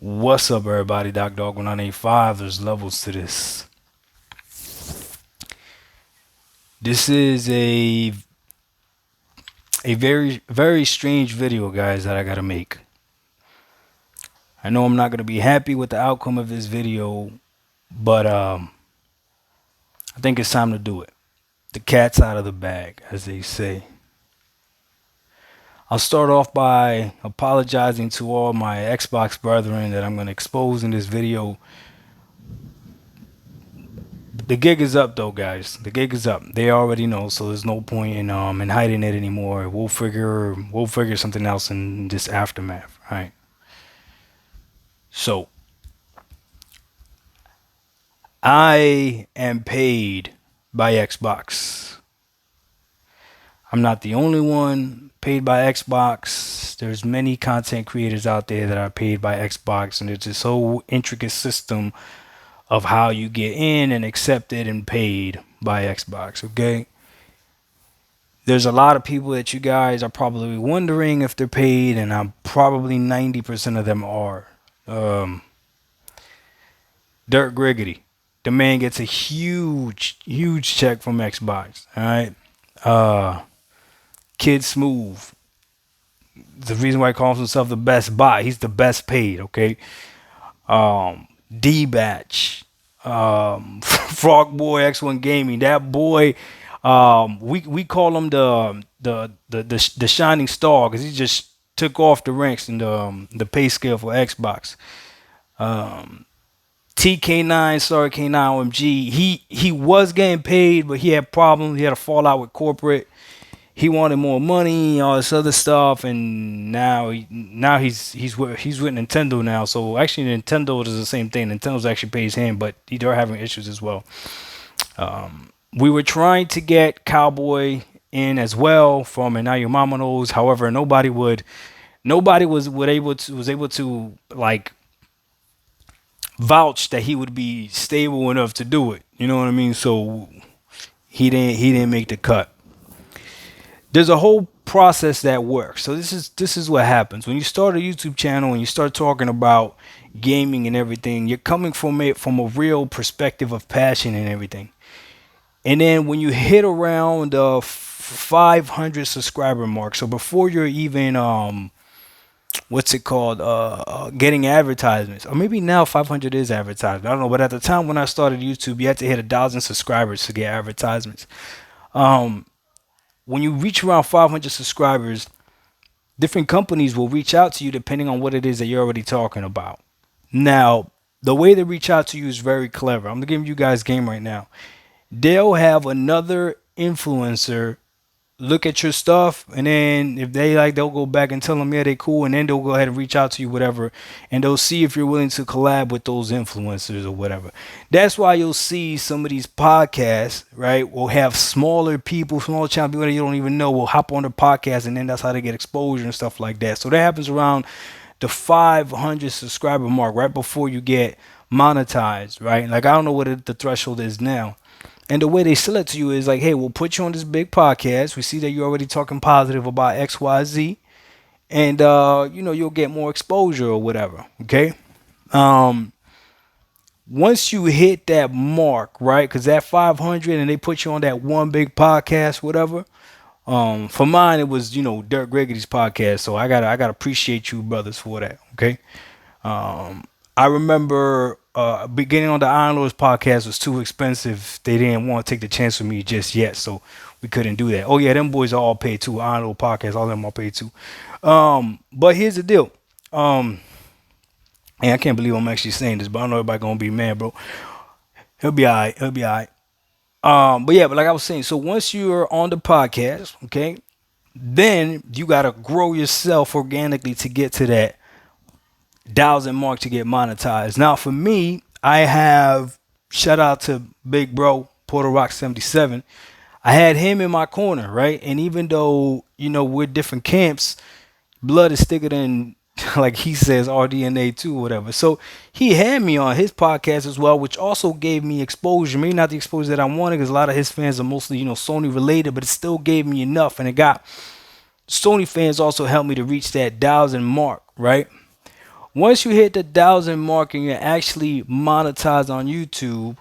What's up, everybody? Doc Dog 1985. There's levels to this. This is a very strange video, guys, that I gotta make. I know I'm not gonna be happy with the outcome of this video, but I think it's time to do it. The cat's out of the bag, as they say. I'll start off by apologizing to all my Xbox brethren that I'm gonna expose in this video. The gig is up though, guys. The gig is up. They already know, so there's no point in hiding it anymore. We'll figure something else in this aftermath. All right. So I am paid by Xbox. I'm not the only one paid by Xbox. There's many content creators out there that are paid by Xbox, and it's this whole intricate system of how you get in and accepted and paid by Xbox. Okay. There's a lot of people that you guys are probably wondering if they're paid, and I'm probably 90% of them are. Um, Dirk Griggity, the man gets a huge check from Xbox. All right. Uh, Kid Smooth, the reason why he calls himself the best bot. He's the best paid. Okay. D Batch, Frog Boy X1 Gaming. That boy, we call him the shining star because he just took off the ranks in the pay scale for Xbox. TK9, sorry K9 OMG. He was getting paid, but he had problems. He had a fallout with corporate. He wanted more money, all this other stuff, and now he's with Nintendo now. So actually, Nintendo is the same thing. Nintendo's actually pays him, but they're having issues as well. We were trying to get Cowboy in as well from and now your mama knows. However, nobody was able to like vouch that he would be stable enough to do it. You know what I mean? So he didn't make the cut. There's a whole process that works. So this is what happens when you start a YouTube channel and you start talking about gaming and everything. You're coming from it from a real perspective of passion and everything. And then when you hit around the 500 subscriber mark, so before you're even what's it called getting advertisements, or maybe now 500 is advertisement. I don't know, but at the time when I started YouTube, you had to hit 1,000 subscribers to get advertisements. When you reach around 500 subscribers, different companies will reach out to you depending on what it is that you're already talking about. Now, the way they reach out to you is very clever. I'm giving you guys game right now. They'll have another influencer look at your stuff, and then if they like, they'll go back and tell them, yeah, they cool, and then they'll go ahead and reach out to you, whatever, and they'll see if you're willing to collab with those influencers or whatever. That's why you'll see some of these podcasts, right, will have smaller people, small channel people that you don't even know will hop on the podcast, and then that's how they get exposure and stuff like that. So that happens around the 500 subscriber mark, right before you get monetized, right? Like, I don't know what the threshold is now. And the way they sell it to you is like, hey, we'll put you on this big podcast. We see that you're already talking positive about XYZ. And, you'll get more exposure or whatever. Okay. Um, Once you hit that mark, right? Because that 500 and they put you on that one big podcast, whatever. For mine, it was, Dirk Gregority's podcast. So I gotta appreciate you brothers for that. Okay. I remember beginning on the Iron Lords podcast was too expensive. They didn't want to take the chance with me just yet, so we couldn't do that. Oh yeah, them boys are all paid too. Iron Lord podcast, all of them are paid too. But here's the deal. And I can't believe I'm actually saying this, but I know everybody gonna be mad, bro. He'll be alright. He'll be alright. But yeah, but like I was saying, so once you're on the podcast, okay, then you gotta grow yourself organically to get to that 1,000 mark to get monetized. Now for me, I have shout out to Big Bro Porter Rock 77. I had him in my corner, right? And even though we're different camps, blood is thicker than like he says RDNA too, whatever. So he had me on his podcast as well, which also gave me exposure. Maybe not the exposure that I wanted, because a lot of his fans are mostly Sony related, but it still gave me enough, and it got Sony fans also helped me to reach that 1,000 mark, right? Once you hit the 1,000 mark and you're actually monetized on YouTube,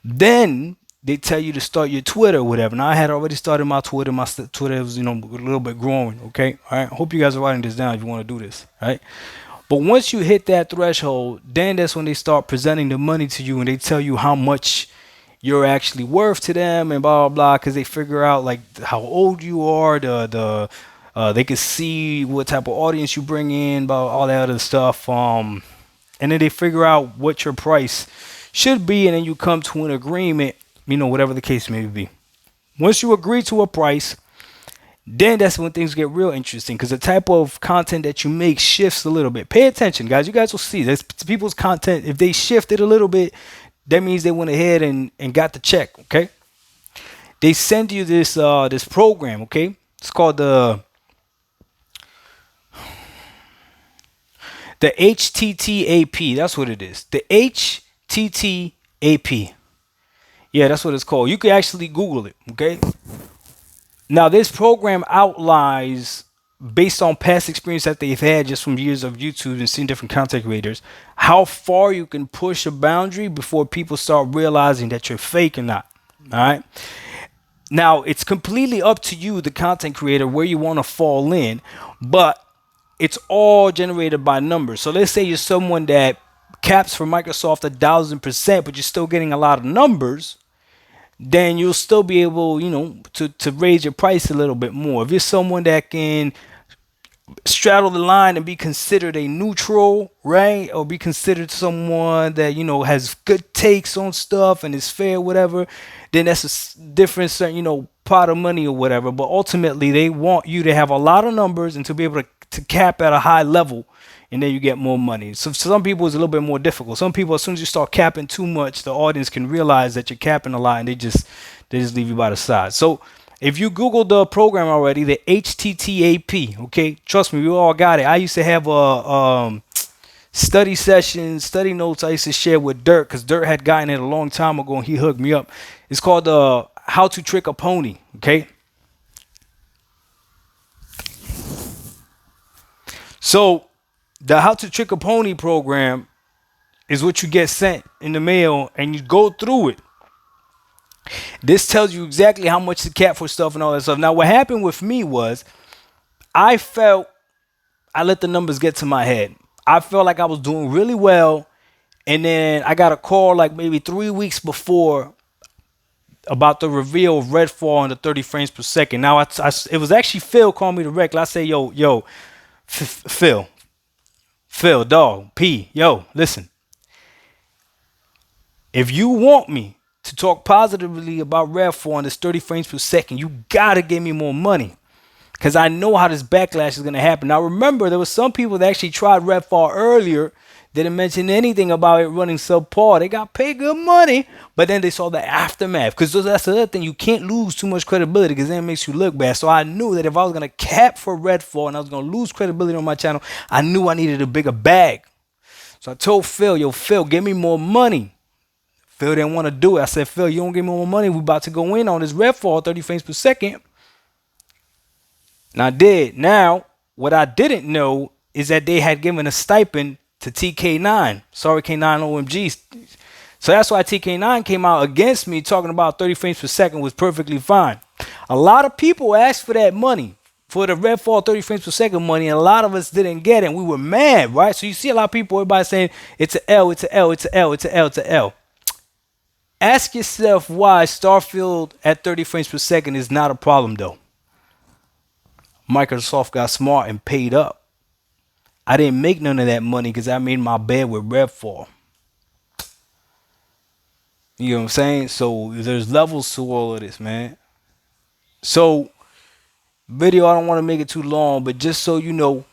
then they tell you to start your Twitter or whatever. Now I had already started my Twitter. My Twitter was, a little bit growing. Okay, all right. Hope you guys are writing this down if you want to do this. All right. But once you hit that threshold, then that's when they start presenting the money to you and they tell you how much you're actually worth to them and blah blah blah, because they figure out like how old you are, they can see what type of audience you bring in, about all that other stuff. And then they figure out what your price should be, and then you come to an agreement, whatever the case may be. Once you agree to a price, then that's when things get real interesting, because the type of content that you make shifts a little bit. Pay attention, guys. You guys will see. There's people's content. If they shifted a little bit, that means they went ahead and got the check. Okay. They send you this program. Okay. It's called the HTTAP. That's what it is. The HTTAP. Yeah, that's what it's called. You can actually Google it. Okay. Now, this program outlines, based on past experience that they've had just from years of YouTube and seeing different content creators, how far you can push a boundary before people start realizing that you're fake or not. All right. Now, it's completely up to you, the content creator, where you want to fall in, but it's all generated by numbers. So let's say you're someone that caps for Microsoft 1,000%, but you're still getting a lot of numbers, then you'll still be able, to raise your price a little bit more. If you're someone that can straddle the line and be considered a neutral, right? Or be considered someone that, has good takes on stuff and is fair, whatever, then that's a different, pot of money or whatever. But ultimately, they want you to have a lot of numbers and to be able to cap at a high level, and then you get more money. So for some people, it's a little bit more difficult. Some people, as soon as you start capping too much, the audience can realize that you're capping a lot, and they just leave you by the side. So if you Google the program already, the HTTAP, okay, trust me, we all got it. I used to have a study session, study notes I used to share with Dirt, because Dirt had gotten it a long time ago, and he hooked me up. It's called How to Trick a Pony, okay? So the How to Trick a Pony program is what you get sent in the mail, and you go through it. This tells you exactly how much to cap for stuff and all that stuff. Now, what happened with me was I let the numbers get to my head. I felt like I was doing really well, and then I got a call like maybe 3 weeks before about the reveal of Redfall and the 30 frames per second. Now, it was actually Phil calling me directly. I say, yo, Phil, dog, P, yo, listen. If you want me to talk positively about Redfall and this 30 frames per second, you gotta give me more money, because I know how this backlash is gonna happen. Now, remember, there was some people that actually tried Redfall earlier, didn't mention anything about it running subpar. They got paid good money, but then they saw the aftermath, because that's the other thing. You can't lose too much credibility, because then it makes you look bad. So I knew that if I was gonna cap for Redfall and I was gonna lose credibility on my channel, I knew I needed a bigger bag. So I told Phil, yo, Phil, give me more money. Phil didn't want to do it. I said, Phil, you don't give me more money, we about to go in on this Redfall 30 frames per second. And I did. Now, what I didn't know is that they had given a stipend to TK9. Sorry, K9 OMG. So that's why TK9 came out against me, talking about 30 frames per second was perfectly fine. A lot of people asked for that money, for the Redfall 30 frames per second money, and a lot of us didn't get it, and we were mad, right? So you see a lot of people, everybody saying, it's a L, it's a L, it's a L, it's a L, it's a L. Ask yourself why Starfield at 30 frames per second is not a problem, though. Microsoft got smart and paid up. I didn't make none of that money because I made my bed with Redfall. You know what I'm saying? So there's levels to all of this, man. So, video, I don't want to make it too long, but just so you know,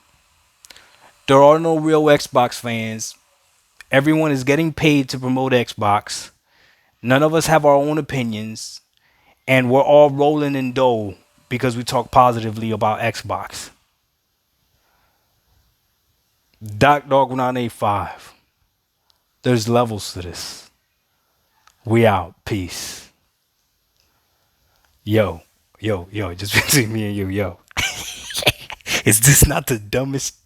there are no real Xbox fans. Everyone is getting paid to promote Xbox. None of us have our own opinions, and we're all rolling in dough because we talk positively about Xbox. Dog 985. There's levels to this. We out. Peace. Yo, just between me and you, yo. Is this not the dumbest?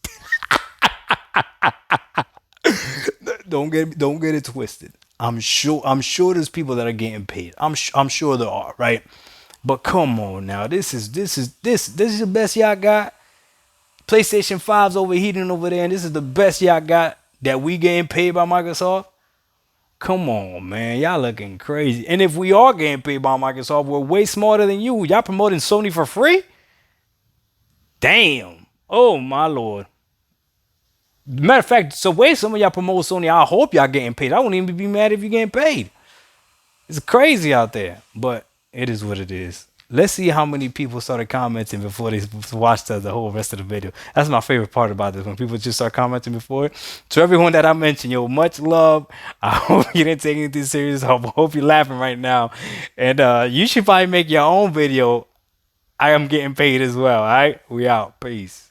Don't get it twisted. I'm sure there's people that are getting paid. I'm sure there are, right? But come on now, this is the best y'all got. PlayStation 5's overheating over there, and this is the best y'all got that we getting paid by Microsoft. Come on, man, y'all looking crazy. And if we are getting paid by Microsoft, we're way smarter than you. Y'all promoting Sony for free? Damn. Oh my lord. Matter of fact, so way some of y'all promote Sony, I hope y'all getting paid. I wouldn't even be mad if you getting paid. It's crazy out there, but it is what it is. Let's see how many people started commenting before they watched the whole rest of the video. That's my favorite part about this, when people just start commenting before it. To everyone that I mentioned, yo, much love. I hope you didn't take anything serious. I hope you're laughing right now. And you should probably make your own video. I am getting paid as well. All right, we out. Peace.